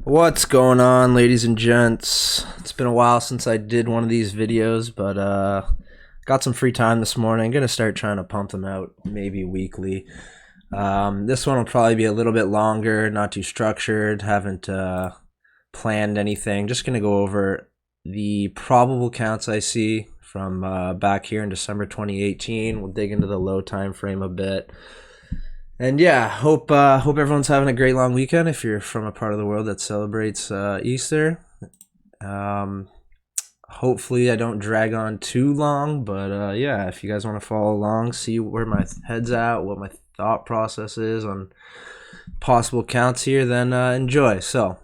What's going on, ladies and gents? It's been a while since I did one of these videos, but got some free time this morning. Gonna start trying to pump them out maybe weekly. This one will probably be a little bit longer, not too structured, haven't planned anything. Just gonna go over the probable counts I see from back here in December 2018. We'll dig into the low time frame a bit. And yeah, hope everyone's having a great long weekend if you're from a part of the world that celebrates Easter. Hopefully I don't drag on too long, but yeah, if you guys want to follow along, see where my head's at, what my thought process is on possible counts here, then enjoy. So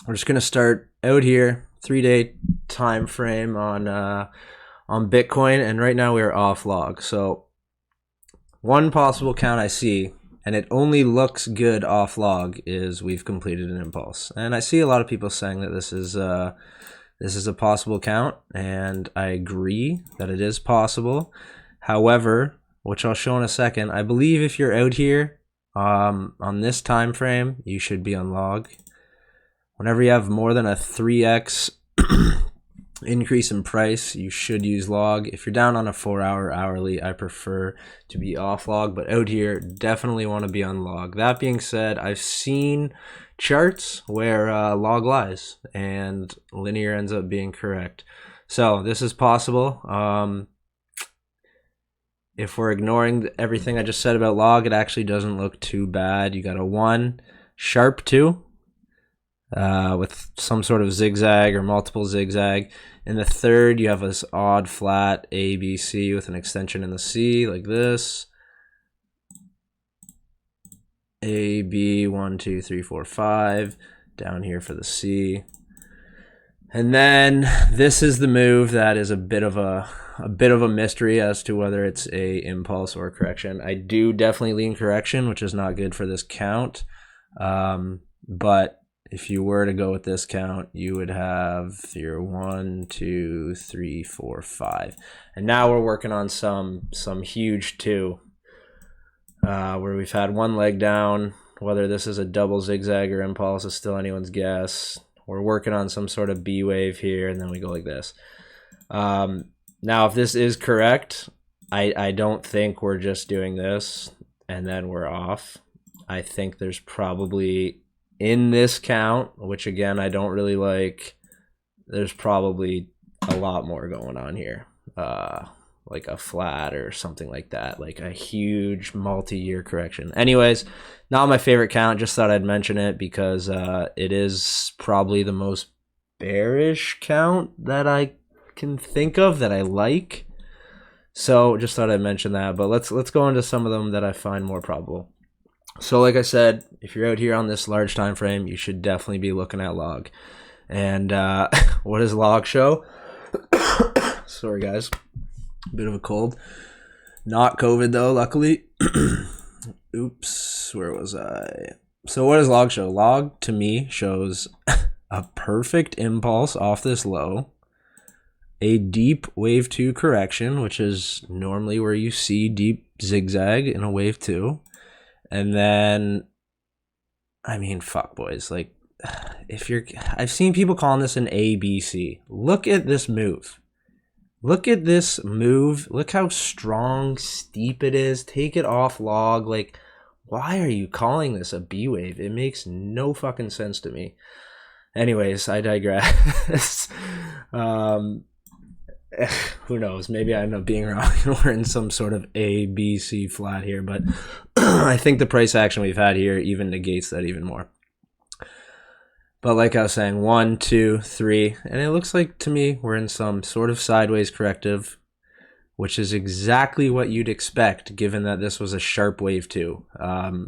we're just gonna start out here, 3-day time frame on Bitcoin, and right now we are off log. So one possible count I see, and it only looks good off log, is we've completed an impulse. And I see a lot of people saying that this is a possible count, and I agree that it is possible. However, which I'll show in a second, I believe if you're out here on this time frame, you should be on log. Whenever you have more than a 3x increase in price, you should use log. If you're down on a 4-hour hourly, I prefer to be off log, but out here definitely want to be on log. That being said, I've seen charts where log lies and linear ends up being correct. So this is possible. If we're ignoring everything I just said about log, it actually doesn't look too bad. You got a 1, sharp 2, with some sort of zigzag or multiple zigzag. In the third, you have this odd flat ABC with an extension in the C like this. A, B, 1, 2, 3, 4, 5. Down here for the C. And then this is the move that is a bit of a mystery as to whether it's a impulse or a correction. I do definitely lean correction, which is not good for this count. But if you were to go with this count, you would have your 1, 2, 3, 4, 5. And now we're working on some huge 2, where we've had one leg down. Whether this is a double zigzag or impulse is still anyone's guess. We're working on some sort of B wave here, and then we go like this. Now, if this is correct, I don't think we're just doing this and then we're off. I think there's probably, in this count, which again I don't really like, there's probably a lot more going on here, like a flat or something like that, like a huge multi-year correction. Anyways, not my favorite count, just thought I'd mention it because it is probably the most bearish count that I can think of that I like, so just thought I'd mention that. But let's go into some of them that I find more probable. So like I said, if you're out here on this large time frame, you should definitely be looking at log. And what does log show? Sorry guys, bit of a cold. Not COVID though, luckily. Oops, where was I? So what does log show? Log to me shows a perfect impulse off this low, a deep wave 2 correction, which is normally where you see deep zigzag in a wave 2. And then, I mean, fuck boys, like, I've seen people calling this an ABC. Look at this move. Look at this move. Look how strong, steep it is. Take it off log. Like, why are you calling this a B wave? It makes no fucking sense to me. Anyways, I digress. Who knows? Maybe I end up being wrong and we're in some sort of A, B, C flat here, but I think the price action we've had here even negates that even more. But like I was saying, 1, 2, 3, and it looks like to me we're in some sort of sideways corrective, which is exactly what you'd expect given that this was a sharp wave 2.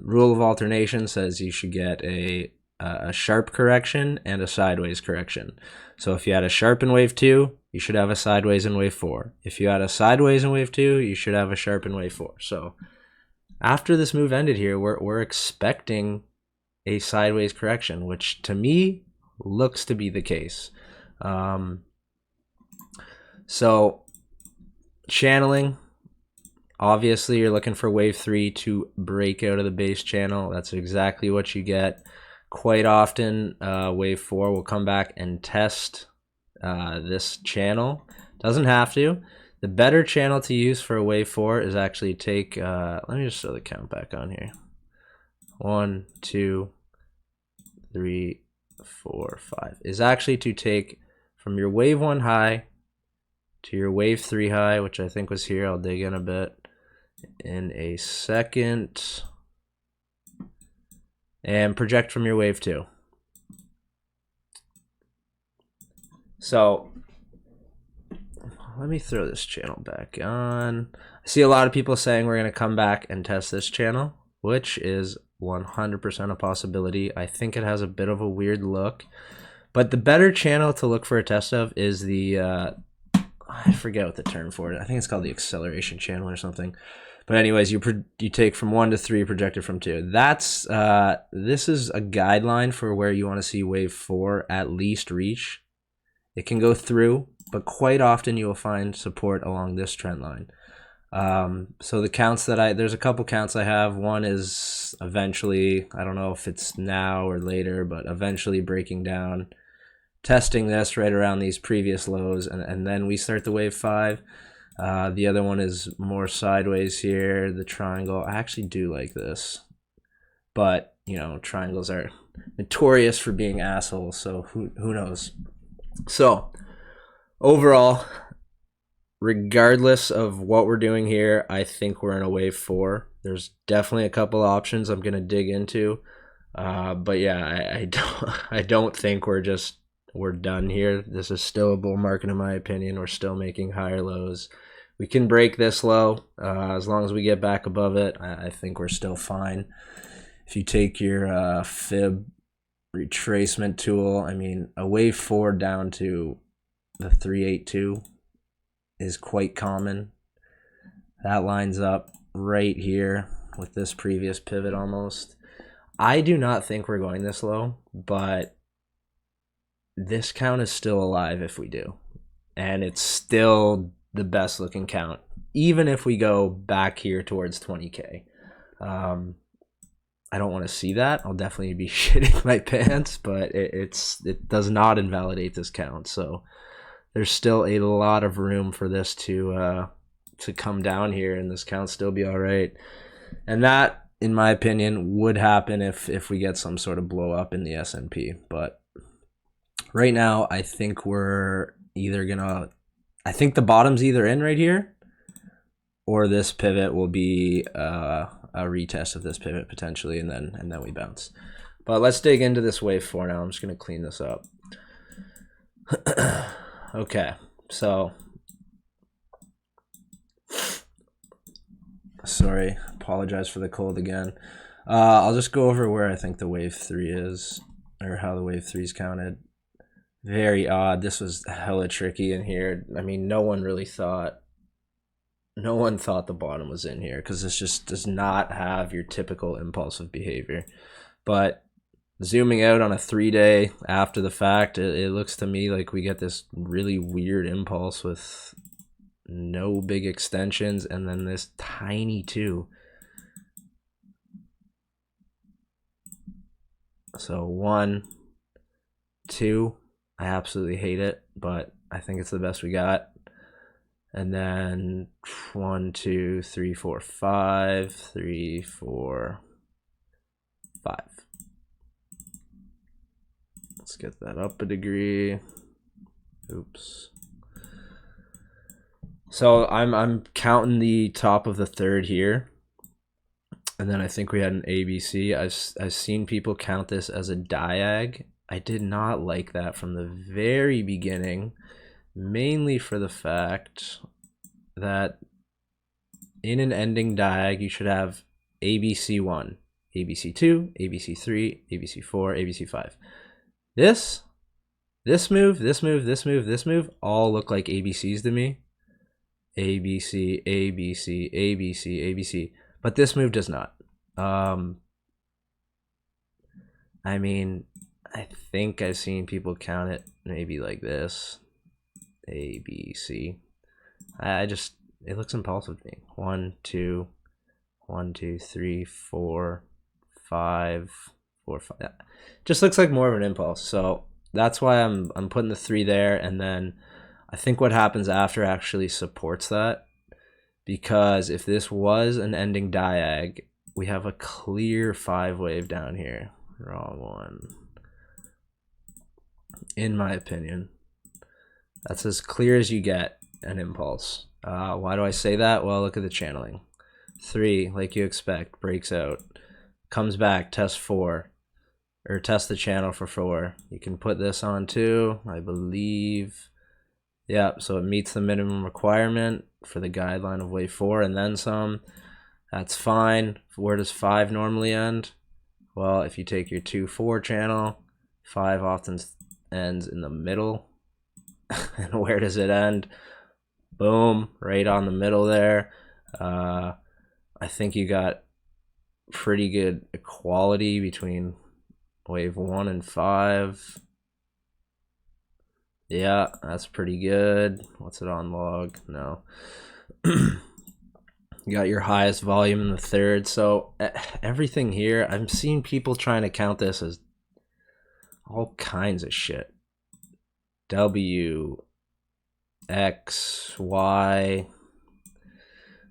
Rule of alternation says you should get a sharp correction and a sideways correction. So if you had a sharp in wave 2, you should have a sideways in wave 4. If you had a sideways in wave 2, you should have a sharp in wave 4. So after this move ended here, we're expecting a sideways correction, which to me looks to be the case. So channeling, obviously you're looking for wave 3 to break out of the base channel. That's exactly what you get. quite often wave 4 will come back and test this channel. Doesn't have to. The better channel to use for a wave 4 is actually take, let me just throw the count back on here. 1, 2, 3, 4, 5. Is actually to take from your wave 1 high to your wave 3 high, which I think was here. I'll dig in a bit in a second. And project from your wave 2. So let me throw this channel back on. I see a lot of people saying we're going to come back and test this channel, which is 100% a possibility. I think it has a bit of a weird look, but the better channel to look for a test of is the I forget what the term for it. I think it's called the acceleration channel or something. But anyways, you take from 1 to 3, projected from 2. That's this is a guideline for where you want to see wave 4 at least reach. It can go through, but quite often you will find support along this trend line. So the counts that there's a couple counts I have. One is eventually, I don't know if it's now or later, but eventually breaking down, testing this right around these previous lows, and then we start the wave 5. The other one is more sideways here, the triangle. I actually do like this, but you know, triangles are notorious for being assholes, so who knows. So overall, regardless of what we're doing here, I think we're in a wave 4. There's definitely a couple options I'm gonna dig into, but yeah, I don't think we're done here. This is still a bull market in my opinion. We're still making higher lows. We can break this low as long as we get back above it. I think we're still fine. If you take your fib retracement tool, I mean, a wave 4 down to the 382 is quite common. That lines up right here with this previous pivot almost. I do not think we're going this low, but this count is still alive if we do, and it's still the best looking count even if we go back here towards 20k. I don't want to see that. I'll definitely be shitting my pants, but it does not invalidate this count. So there's still a lot of room for this to come down here and this count still be all right. And that, in my opinion, would happen if we get some sort of blow up in the S&P. But right now, I think we're either gonna, I think the bottom's either in right here, or this pivot will be a retest of this pivot potentially, and then we bounce. But let's dig into this wave 4 now. I'm just gonna clean this up. Okay, so sorry, apologize for the cold again. I'll just go over where I think the wave 3 is, or how the wave 3 is counted. Very odd. This was hella tricky in here. I mean, no one thought the bottom was in here, because this just does not have your typical impulsive behavior. But zooming out on a 3-day after the fact, it looks to me like we get this really weird impulse with no big extensions, and then this tiny 2. So 1, 2, I absolutely hate it, but I think it's the best we got. And then 1, 2, 3, 4, 5, 3, 4, 5. Let's get that up a degree. Oops. So I'm counting the top of the 3rd here, and then I think we had an ABC. I've seen people count this as a diag. I did not like that from the very beginning, mainly for the fact that in an ending diag you should have ABC1, ABC2, ABC3, ABC4, ABC5. This move, this move, this move, this move all look like ABCs to me. ABC, ABC, ABC, ABC. But this move does not. I mean, I think I've seen people count it maybe like this. ABC. It looks impulsive to me. 1, 2, 1, 2, 3, 4, 5, 4, 5. Yeah. Just looks like more of an impulse. So that's why I'm putting the 3 there, and then I think what happens after actually supports that, because if this was an ending diag, we have a clear 5 wave down here. Wrong one. In my opinion, that's as clear as you get an impulse. Why do I say that? Well, look at the channeling. 3, like you expect, breaks out, comes back, tests 4, or test the channel for 4. You can put this on too, I believe. Yeah, so it meets the minimum requirement for the guideline of wave 4 and then some. That's fine. Where does 5 normally end? Well, if you take your 2-4 channel, 5 often ends in the middle. And where does it end? Boom, right on the middle there. I think you got pretty good equality between wave 1 and 5. Yeah, that's pretty good. What's it on log? No. You got your highest volume in the 3rd. So everything here, I'm seeing people trying to count this as all kinds of shit. W, X, Y,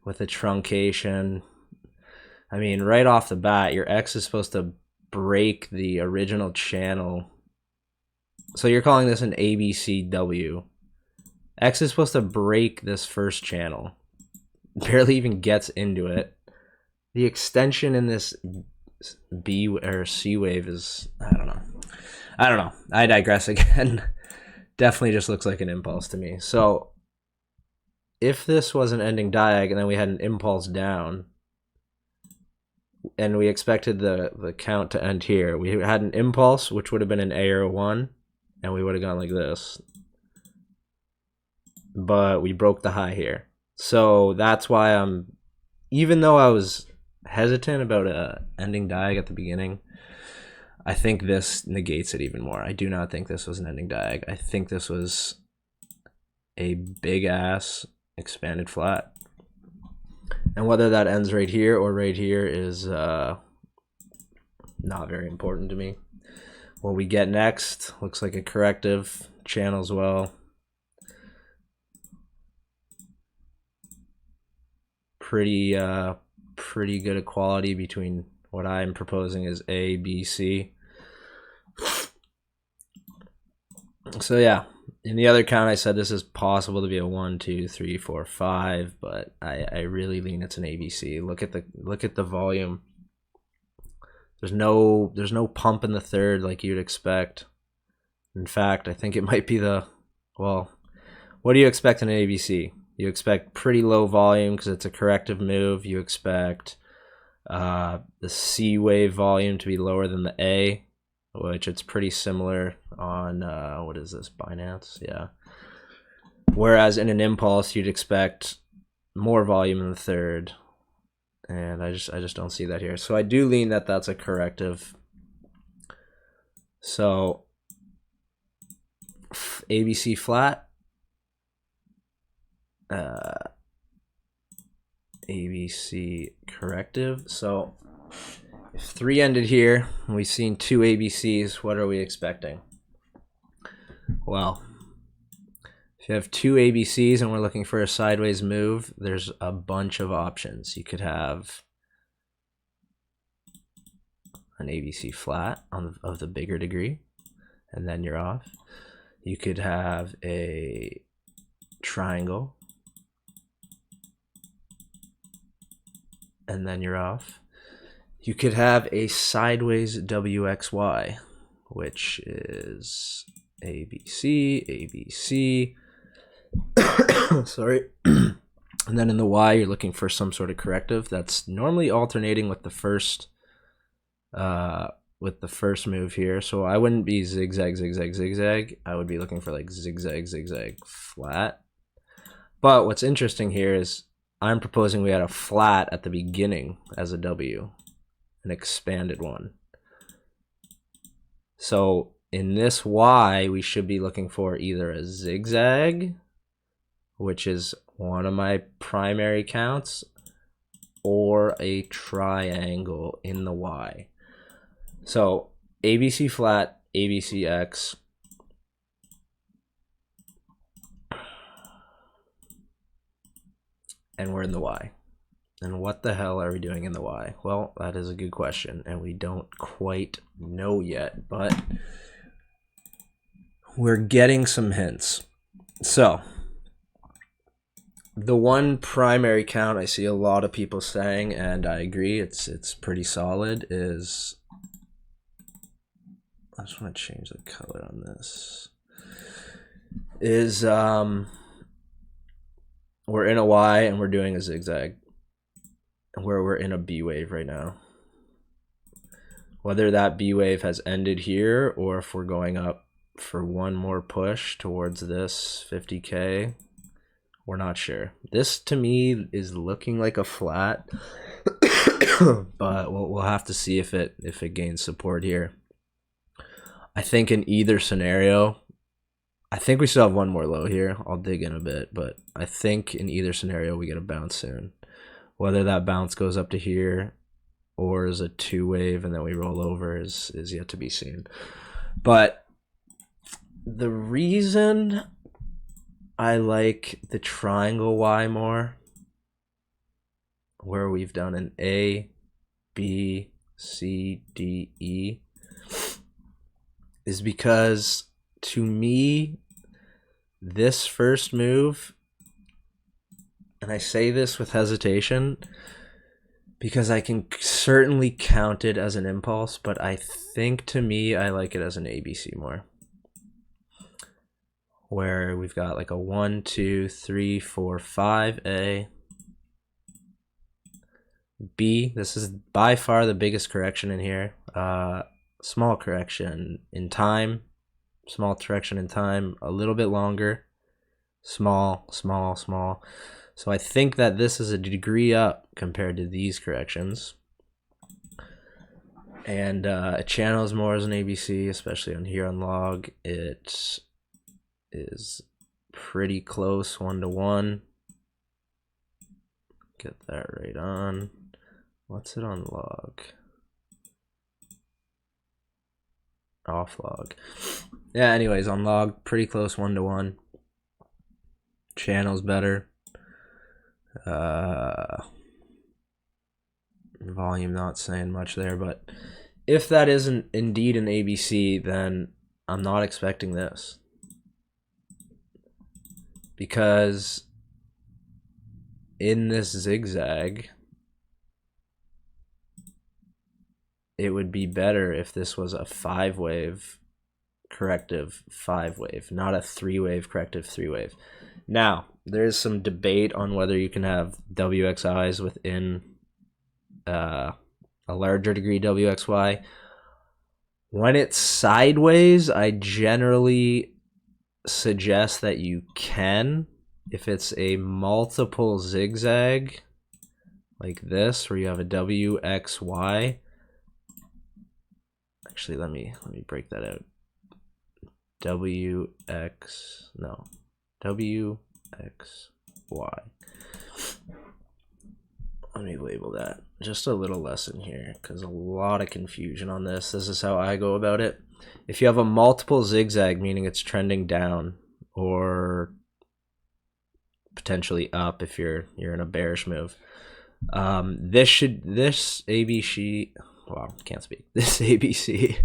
with a truncation. I mean, right off the bat, your X is supposed to break the original channel. So you're calling this an ABCW. X is supposed to break this first channel. Barely even gets into it. The extension in this B or C wave is, I don't know. I digress again. Definitely just looks like an impulse to me. So if this was an ending diag and then we had an impulse down and we expected the count to end here, we had an impulse, which would have been an A or a 1, and we would have gone like this. But we broke the high here. So that's why even though I was hesitant about a ending diag at the beginning, I think this negates it even more. I do not think this was an ending diag. I think this was a big ass expanded flat. And whether that ends right here or right here is not very important to me. What we get next looks like a corrective channel as well. Pretty good equality between what I'm proposing is A, B, C. So yeah, in the other count I said this is possible to be a 1, 2, 3, 4, 5, but I really lean it's an ABC. Look at the volume. There's no pump in the 3rd like you'd expect. In fact, I think it might be well, what do you expect in an ABC? You expect pretty low volume because it's a corrective move. You expect the C wave volume to be lower than the A, which it's pretty similar on, what is this, Binance? Yeah. Whereas in an impulse, you'd expect more volume in the 3rd. And I just don't see that here. So I do lean that that's a corrective. So ABC flat. ABC corrective. So if 3 ended here, and we've seen 2 ABCs, what are we expecting? Well, if you have 2 ABCs and we're looking for a sideways move, there's a bunch of options. You could have an ABC flat of the bigger degree, and then you're off. You could have a triangle, and then you're off. You could have a sideways WXY, which is ABC, ABC, sorry. And then in the Y, you're looking for some sort of corrective that's normally alternating with the first move here. So I wouldn't be zigzag, zigzag, zigzag. I would be looking for like zigzag, zigzag, flat. But what's interesting here is I'm proposing we had a flat at the beginning as a W, an expanded one. So in this Y, we should be looking for either a zigzag, which is one of my primary counts, or a triangle in the Y. So ABC flat, ABCX. And we're in the Y. And what the hell are we doing in the Y? Well, that is a good question, and we don't quite know yet, but we're getting some hints. So the one primary count I see a lot of people saying, and I agree, it's pretty solid, is, I just want to change the color on this, is we're in a Y and we're doing a zigzag, where we're in a B wave right now. Whether that B wave has ended here or if we're going up for one more push towards this 50K, we're not sure. This to me is looking like a flat, but we'll have to see if it gains support here. I think in either scenario, I think we still have one more low here. I'll dig in a bit, but I think in either scenario we get a bounce soon. Whether that bounce goes up to here or is a two wave and then we roll over is yet to be seen. But the reason I like the triangle Y more, where we've done an A, B, C, D, E, is because to me, this first move, and I say this with hesitation because I can certainly count it as an impulse, but I think to me, I like it as an ABC more. Where we've got like a 1, 2, 3, 4, 5 A, B. This is by far the biggest correction in here. Small correction in time, small correction in time, a little bit longer, small, small, small. So I think that this is a degree up compared to these corrections. And it channels more as an ABC, especially on here on log. It is pretty close 1-to-1. Get that right on. What's it on log? Off log. Yeah, anyways, on log, pretty close 1-to-1. Channel's better. Volume not saying much there, but if that isn't indeed an ABC, then I'm not expecting this. Because in this zigzag, it would be better if this was a 5-wave corrective 5-wave, not a 3-wave corrective 3-wave. Now, there's some debate on whether you can have WXIs within a larger degree WXY. When it's sideways, I generally suggest that you can. If it's a multiple zigzag like this, where you have a WXY, actually let me break that out. WXY. Let me label that. Just a little lesson here, because a lot of confusion on this. This is how I go about it. If you have a multiple zigzag, meaning it's trending down or potentially up if you're in a bearish move, this ABC, wow, can't speak. This ABC,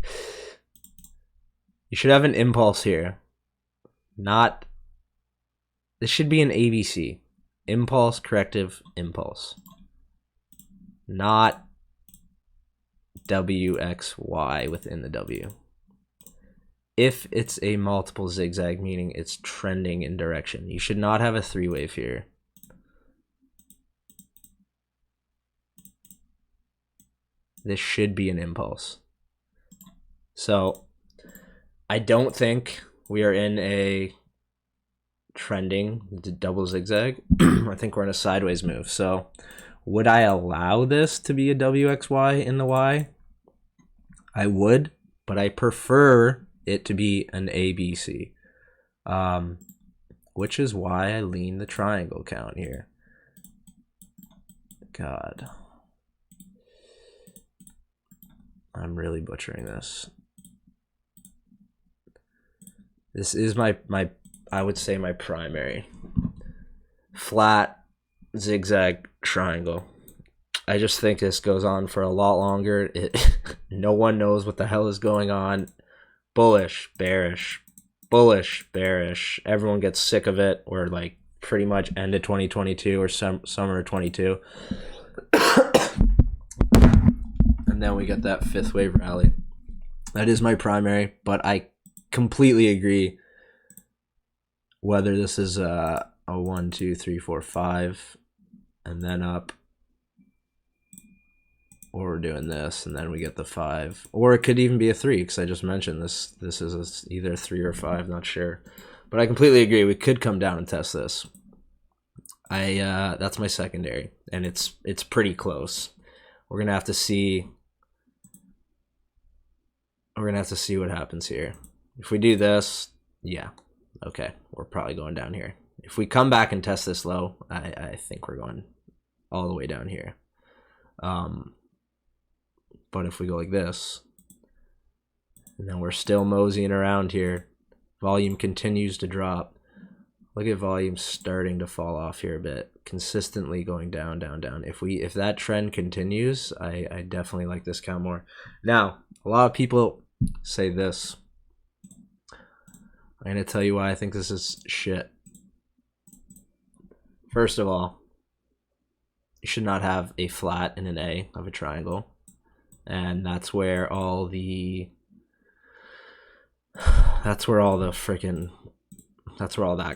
you should have an impulse here. Not, this should be an ABC. Impulse, corrective, impulse. Not WXY within the W. If it's a multiple zigzag, meaning it's trending in direction, you should not have a 3-wave here. This should be an impulse. So I don't think we are in a trending double zigzag. I think we're in a sideways move. So would I allow this to be a WXY in the Y? I would, but I prefer it to be an ABC, which is why I lean the triangle count here. God. I'm really butchering this. This is my I would say my primary. Flat, zigzag, triangle. I just think this goes on for a lot longer. No one knows what the hell is going on. Bullish, bearish, bullish, bearish. Everyone gets sick of it. We're like pretty much end of 2022 or summer of 22. And then we get that fifth wave rally. That is my primary, but I completely agree whether this is a 1, 2, 3, 4, 5 and then up, or we're doing this and then we get the 5, or it could even be a 3 because I just mentioned this is either 3 or 5, not sure, but I completely agree we could come down and test this. That's my secondary, and it's pretty close. We're gonna have to see what happens here. If we do this, yeah, okay, we're probably going down here. If we come back and test this low, I think we're going all the way down here. But if we go like this, and then we're still moseying around here, volume continues to drop. Look at volume starting to fall off here a bit, consistently going down, down, down. If that trend continues, I definitely like this count more. Now, a lot of people say this. I'm gonna tell you why I think this is shit. First of all, you should not have a flat and an A of a triangle. And that's where all the that's where all that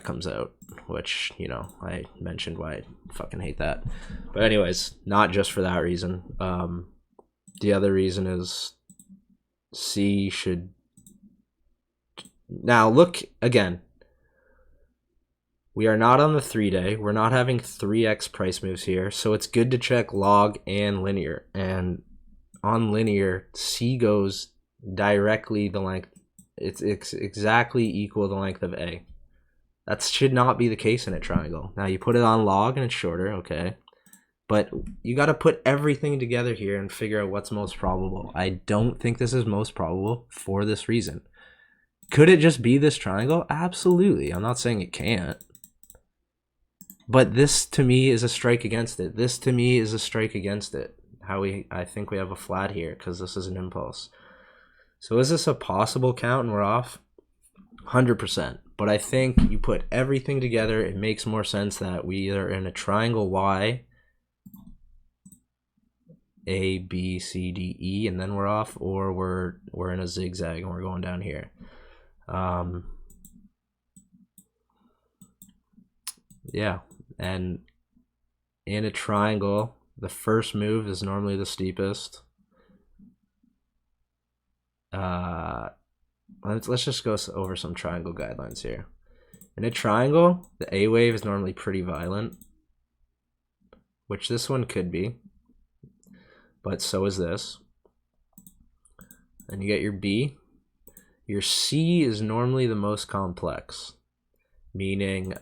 comes out, which, you know, I mentioned why I fucking hate that. But anyways, not just for that reason. The other reason is C should, now look again, we are not on the 3-day. We're not having 3x price moves here, so it's good to check log and linear. And on linear, C goes directly the length. It's exactly equal the length of A. That should not be the case in a triangle. Now you put it on log and it's shorter, okay. But you got to put everything together here and figure out what's most probable. I don't think this is most probable for this reason. Could it just be this triangle? Absolutely. I'm not saying it can't. But this to me is a strike against it. This to me is a strike against it. I think we have a flat here because this is an impulse. So is this a possible count and we're off? 100%. But I think you put everything together, it makes more sense that we either in a triangle Y, A, B, C, D, E, and then we're off, or we're in a zigzag and we're going down here. Yeah, and in a triangle, the first move is normally the steepest. Let's just go over some triangle guidelines here. In a triangle, the A wave is normally pretty violent, which this one could be, but so is this. And you get your B. Your C is normally the most complex, meaning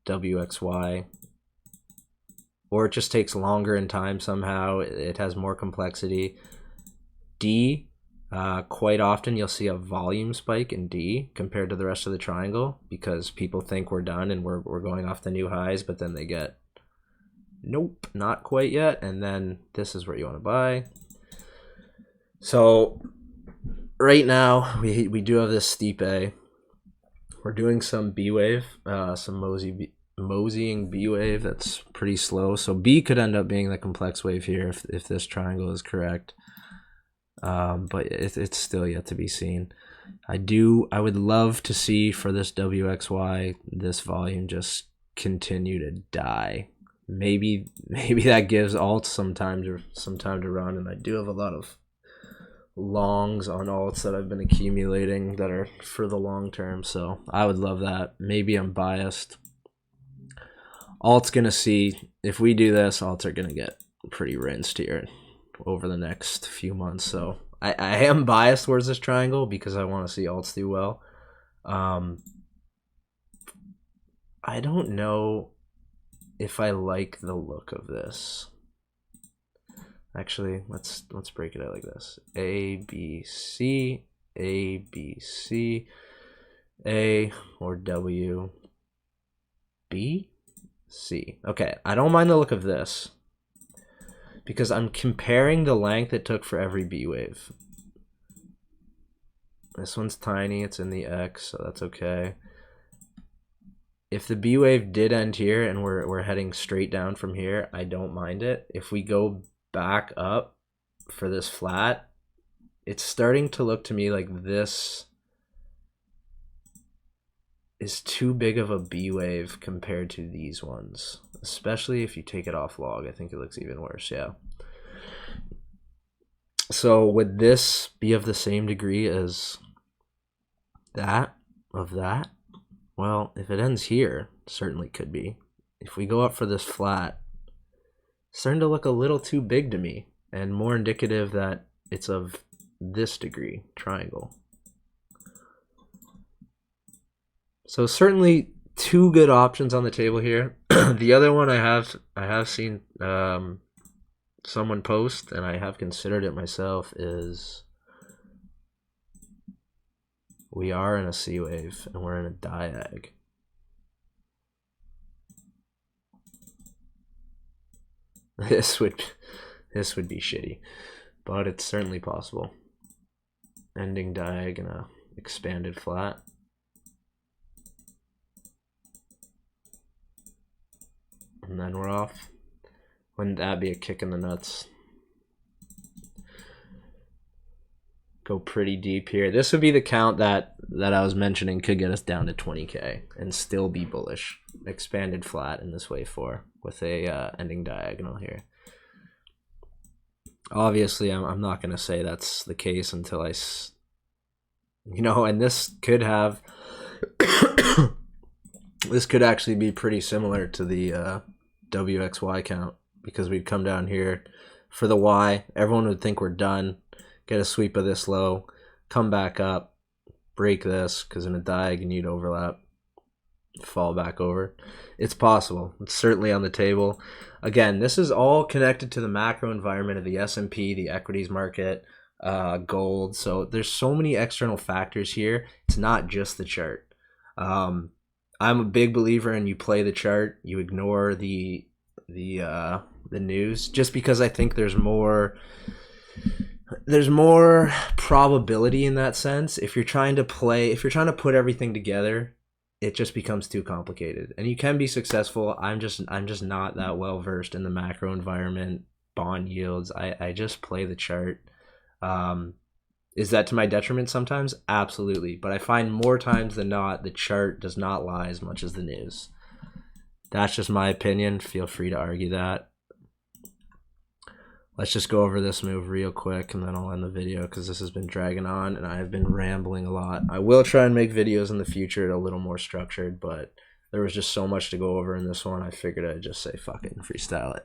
WXY, or it just takes longer in time somehow. It has more complexity. D, quite often you'll see a volume spike in D compared to the rest of the triangle because people think we're done and we're going off the new highs, but then they get, nope, not quite yet, and then this is where you want to buy. So right now we do have this steep A. We're doing some B wave, some moseying B wave that's pretty slow. So B could end up being the complex wave here if this triangle is correct. But it's still yet to be seen. I would love to see for this WXY this volume just continue to die. Maybe that gives alts some time to run, and I do have a lot of longs on alts that I've been accumulating that are for the long term, so I would love that. Maybe I'm biased. Alt's gonna see, if we do this, alts are gonna get pretty rinsed here over the next few months, so I am biased towards this triangle because I want to see alts do well. I don't know if I like the look of this. Actually, let's break it out like this. A, B, C, A, B, C, A, or W, B, C. Okay, I don't mind the look of this because I'm comparing the length it took for every B wave. This one's tiny, it's in the X, so that's okay. If the B wave did end here and we're heading straight down from here, I don't mind it. If we go back up for this flat, it's starting to look to me like this is too big of a B wave compared to these ones, especially if you take it off log. I think it looks even worse. Yeah. So would this be of the same degree as that of that? Well, if it ends here, it certainly could be. If we go up for this flat, it's starting to look a little too big to me and more indicative that it's of this degree triangle. So certainly two good options on the table here. The other one I have seen someone post, and I have considered it myself, is we are in a C wave and we're in a diag. This would be shitty, but it's certainly possible. Ending diag in a expanded flat. And then we're off. Wouldn't that be a kick in the nuts? Go pretty deep here. This would be the count that I was mentioning could get us down to 20K and still be bullish. Expanded flat in this wave 4 with a ending diagonal here. Obviously, I'm not going to say that's the case until I, and this could have, this could actually be pretty similar to the WXY count, because we'd come down here for the Y. Everyone would think we're done. Get a sweep of this low, come back up, break this, because in a diag you need overlap, fall back over. It's possible. It's certainly on the table. Again, this is all connected to the macro environment of the S&P, the equities market, gold. So there's so many external factors here. It's not just the chart. I'm a big believer in you play the chart, you ignore the news, just because I think there's more probability in that sense. If you're trying to put everything together, it just becomes too complicated. And you can be successful. I'm just not that well versed in the macro environment, bond yields. I just play the chart. Is that to my detriment sometimes? Absolutely. But I find more times than not, the chart does not lie as much as the news. That's just my opinion. Feel free to argue that. Let's just go over this move real quick and then I'll end the video because this has been dragging on and I have been rambling a lot. I will try and make videos in the future a little more structured, but there was just so much to go over in this one. I figured I'd just say fuck it and freestyle it.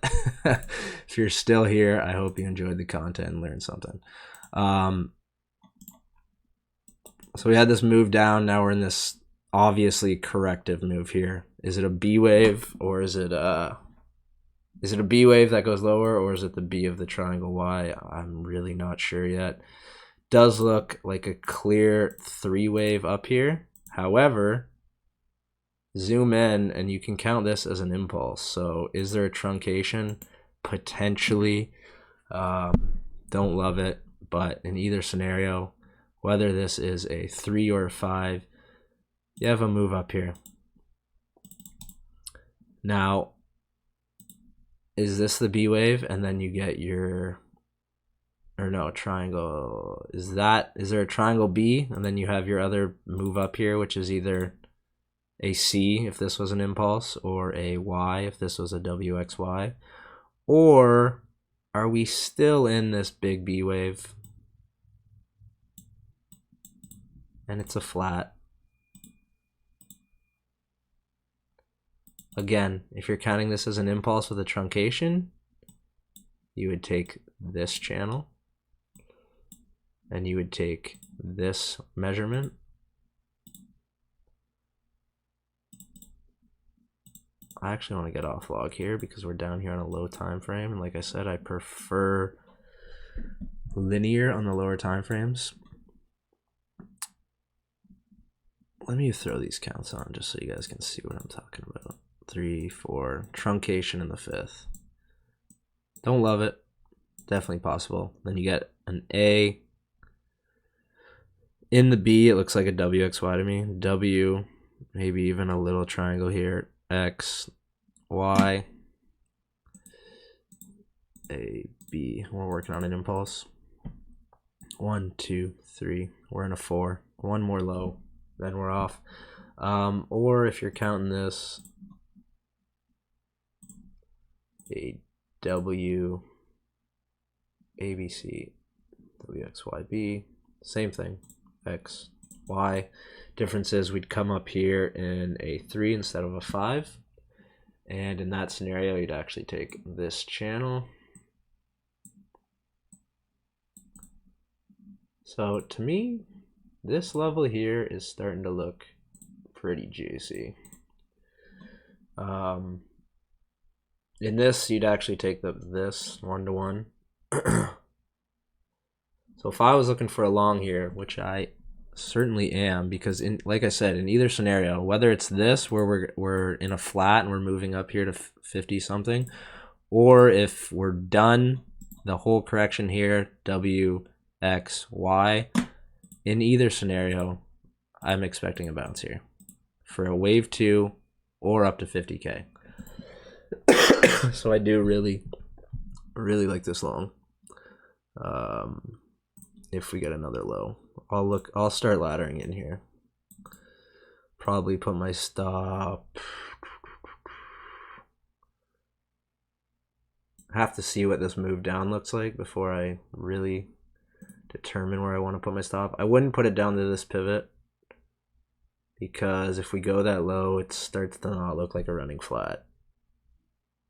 If you're still here, I hope you enjoyed the content and learned something. So we had this move down. Now we're in this obviously corrective move here. Is it a B wave or is it a B wave that goes lower, or is it the B of the triangle Y? I'm really not sure yet. Does look like a clear 3 wave up here. However, zoom in and you can count this as an impulse. So is there a truncation? Potentially. Don't love it, but in either scenario, whether this is a 3 or a 5, you have a move up here. Now, is this the B wave? And then you get your, or no, triangle. Is there a triangle B? And then you have your other move up here, which is either a C if this was an impulse, or a Y if this was a WXY. Or are we still in this big B wave? And it's a flat. Again, if you're counting this as an impulse with a truncation, you would take this channel and you would take this measurement. I actually want to get off log here because we're down here on a low time frame, and like I said, I prefer linear on the lower time frames. Let me throw these counts on just so you guys can see what I'm talking about. 3, 4, truncation in the 5th. Don't love it. Definitely possible. Then you get an A. In the B, it looks like a WXY to me. W, maybe even a little triangle here. X, Y, A, B. We're working on an impulse. 1, 2, 3. We're in a 4. One more low, then we're off. Or if you're counting this, a W, ABC, WXYB, same thing, X, Y. Difference is we'd come up here in a 3 instead of a 5. And in that scenario, you'd actually take this channel. So to me, this level here is starting to look pretty juicy. In this, you'd actually take this 1-to-1. So if I was looking for a long here, which I certainly am, because like I said, in either scenario, whether it's this where we're in a flat and we're moving up here to 50 something, or if we're done the whole correction here, W, X, Y, in either scenario, I'm expecting a bounce here for a wave 2 or up to 50K. So I do really like this long. If we get another low, I'll start laddering in here. Probably put my stop. Have to see what this move down looks like before I really determine where I want to put my stop. I wouldn't put it down to this pivot, because if we go that low, it starts to not look like a running flat.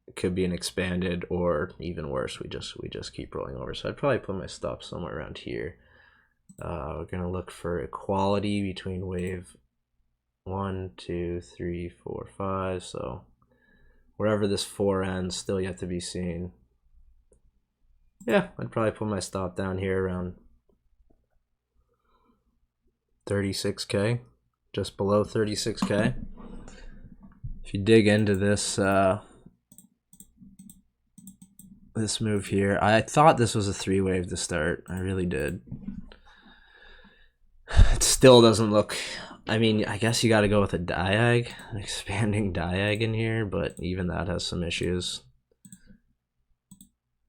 It could be an expanded, or even worse, we just keep rolling over. So I'd probably put my stop somewhere around here. We're gonna look for equality between wave 1, 2, 3, 4, 5. So wherever this 4 ends, still yet to be seen. Yeah, I'd probably put my stop down here around 36K, just below 36K. If you dig into this this move here, I thought this was a 3 wave to start. I really did. It still doesn't look, I mean, I guess you got to go with a diag, an expanding diag in here, but even that has some issues.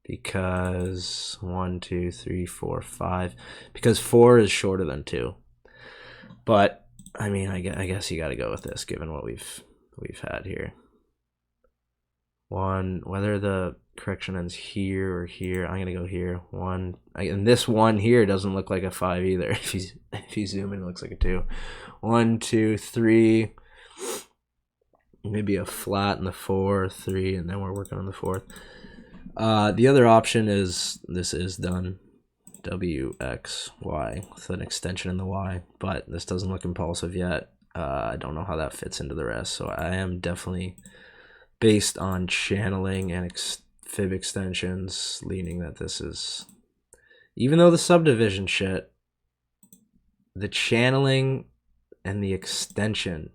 Because 1, 2, 3, 4, 5, because 4 is shorter than 2. But I mean, I guess you got to go with this given what we've had here. 1, whether the correction ends here or here, I'm gonna go here. 1, and this 1 here doesn't look like a 5 either. If you zoom in, it looks like a 2. 1, 2, 3, maybe a flat in the 4, 3, and then we're working on the 4th. The other option is this is done, W, X, Y, with an extension in the Y, but this doesn't look impulsive yet. I don't know how that fits into the rest, so I am definitely, based on channeling and fib extensions, leaning that this is, even though the subdivision shit, the channeling and the extension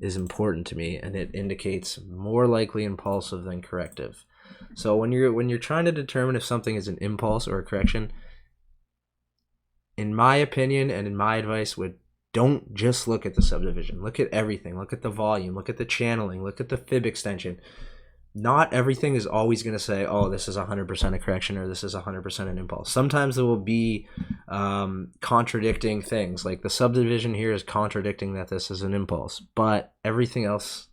is important to me, and it indicates more likely impulsive than corrective. So when you're trying to determine if something is an impulse or a correction, in my opinion and in my advice, don't just look at the subdivision. Look at everything. Look at the volume. Look at the channeling. Look at the fib extension. Not everything is always going to say, oh, this is 100% a correction or this is 100% an impulse. Sometimes there will be contradicting things. Like the subdivision here is contradicting that this is an impulse. But everything else,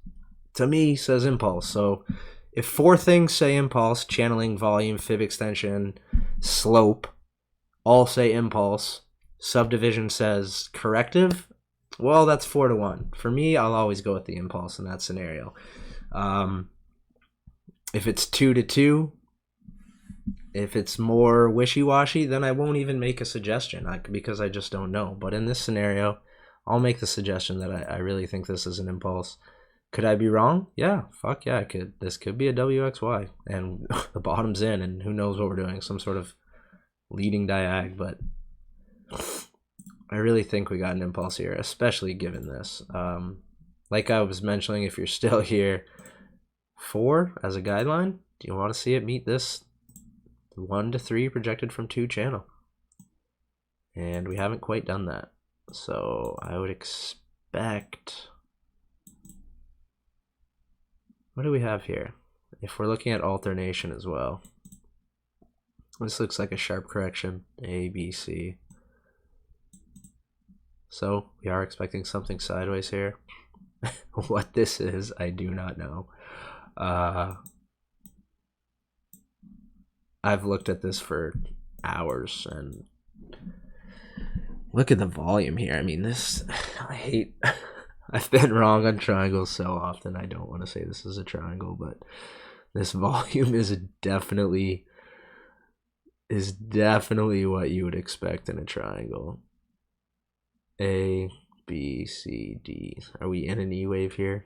to me, says impulse. So if 4 things say impulse, channeling, volume, fib extension, slope, all say impulse, subdivision says corrective, well, that's 4-to-1. For me, I'll always go with the impulse in that scenario. If it's 2-to-2, if it's more wishy-washy, then I won't even make a suggestion because I just don't know. But in this scenario, I'll make the suggestion that I really think this is an impulse. Could I be wrong? Yeah, fuck yeah, I could. This could be a WXY, and the bottom's in, and who knows what we're doing, some sort of leading diag, but I really think we got an impulse here, especially given this. Like I was mentioning, if you're still here, 4 as a guideline, do you want to see it meet this 1 to 3 projected from 2 channel? And we haven't quite done that. So I would expect, what do we have here? If we're looking at alternation as well, this looks like a sharp correction, A, B, C. So we are expecting something sideways here. What this is, I do not know. I've looked at this for hours, and look at the volume here. I mean, this, I hate, I've been wrong on triangles so often. I don't want to say this is a triangle, but this volume is definitely what you would expect in a triangle. A, B, C, D. Are we in an E wave here?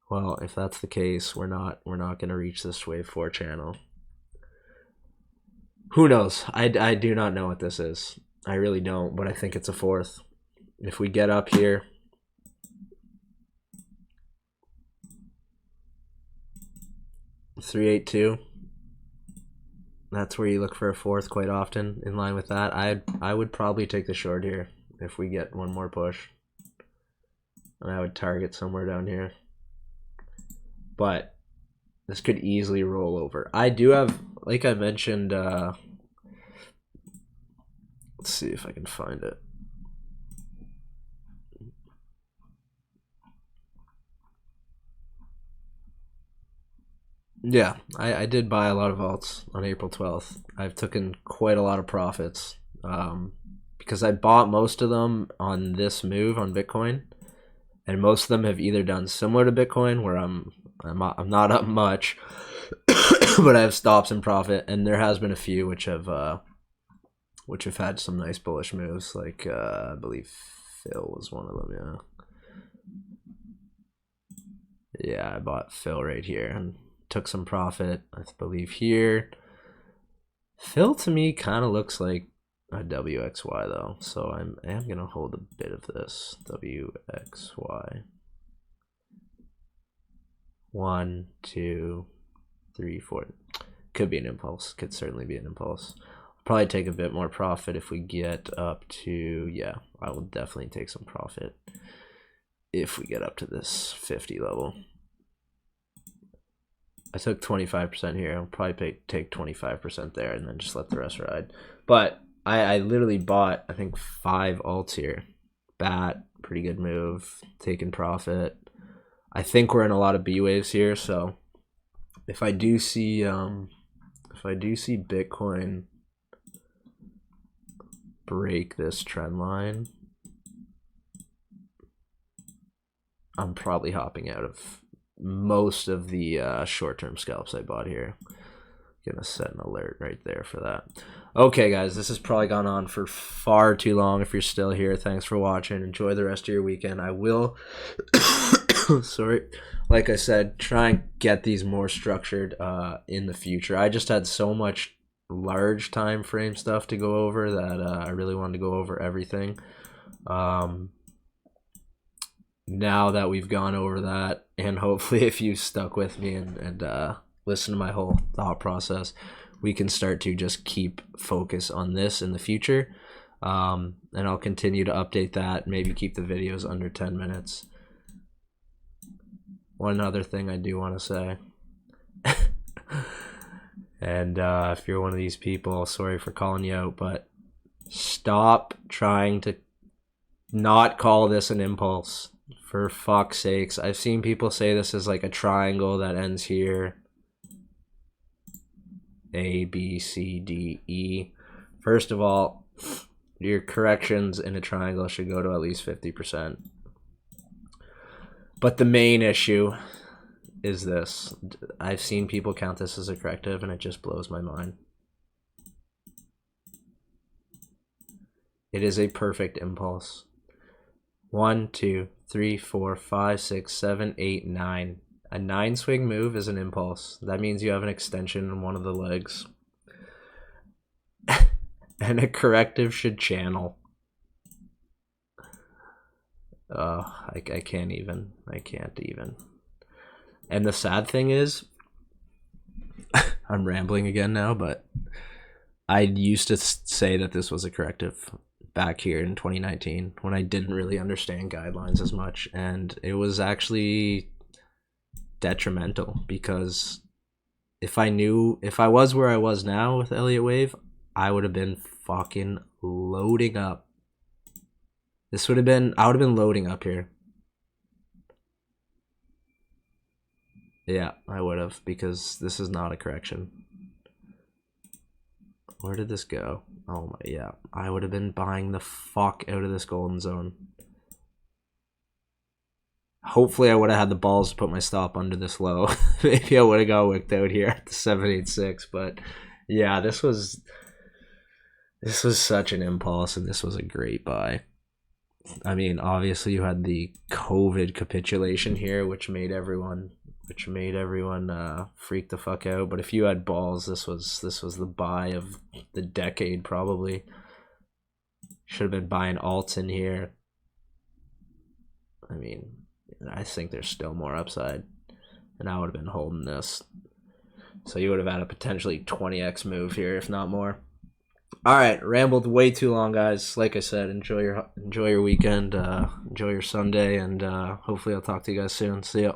Well, if that's the case, we're not going to reach this wave 4 channel. Who knows? I do not know what this is. I really don't, but I think it's a 4th. If we get up here, $382. That's where you look for a 4th quite often. In line with that, I would probably take the short here if we get one more push, and I would target somewhere down here. But this could easily roll over. I do have, like I mentioned, let's see if I can find it. Yeah, I did buy a lot of alts on April 12th. I've taken quite a lot of profits because I bought most of them on this move on Bitcoin, and most of them have either done similar to Bitcoin, where I'm not up much, but I have stops in profit, and there has been a few which have had some nice bullish moves. Like I believe Phil was one of them. Yeah, I bought Phil right here and took some profit, I believe, here. Phil to me kind of looks like a WXY though, so I am gonna hold a bit of this WXY. 1, 2, 3, 4. Could be an impulse. Could certainly be an impulse. I'll probably take a bit more profit if we get up to, yeah, I will definitely take some profit if we get up to this 50 level. I took 25% here. I'll probably take 25% there and then just let the rest ride. But I literally bought, I think, 5 alts here. Bat, pretty good move. Taking profit. I think we're in a lot of B waves here. So if I do see Bitcoin break this trend line, I'm probably hopping out of most of the short-term scalps I bought here. Gonna set an alert right there for that. Okay, guys, this has probably gone on for far too long. If you're still here, thanks for watching. Enjoy the rest of your weekend. I will sorry, like I said, try and get these more structured in the future. I just had so much large time frame stuff to go over that I really wanted to go over everything. Now that we've gone over that, and hopefully if you stuck with me and listen to my whole thought process, we can start to just keep focus on this in the future. And I'll continue to update that, maybe keep the videos under 10 minutes. One other thing I do want to say, and if you're one of these people, sorry for calling you out, but stop trying to not call this an impulse. For fuck's sakes. I've seen people say this is like a triangle that ends here. A, B, C, D, E. First of all, your corrections in a triangle should go to at least 50%. But the main issue is this. I've seen people count this as a corrective, and it just blows my mind. It is a perfect impulse. 1, 2, 3, 4, 5, 6, 7, 8, 9. A 9 swing move is an impulse. That means you have an extension in one of the legs. And a corrective should channel. I can't even. I can't even. And the sad thing is, I'm rambling again now, but I used to say that this was a corrective back here in 2019 when I didn't really understand guidelines as much, and it was actually detrimental because if I was where I was now with Elliott Wave, I would have been fucking loading up. I would have been loading up here. Yeah, I would have, because this is not a correction. Where did this go? Oh my, yeah. I would have been buying the fuck out of this golden zone. Hopefully I would have had the balls to put my stop under this low. Maybe I would have got wicked out here at the 786, but yeah, this was such an impulse, and this was a great buy. I mean, obviously you had the COVID capitulation here, which made everyone freak the fuck out. But if you had balls, this was the buy of the decade probably. Should have been buying alts in here. I mean, I think there's still more upside, and I would have been holding this. So you would have had a potentially 20x move here, if not more. All right, rambled way too long, guys. Like I said, enjoy your weekend, enjoy your Sunday, and hopefully I'll talk to you guys soon. See ya.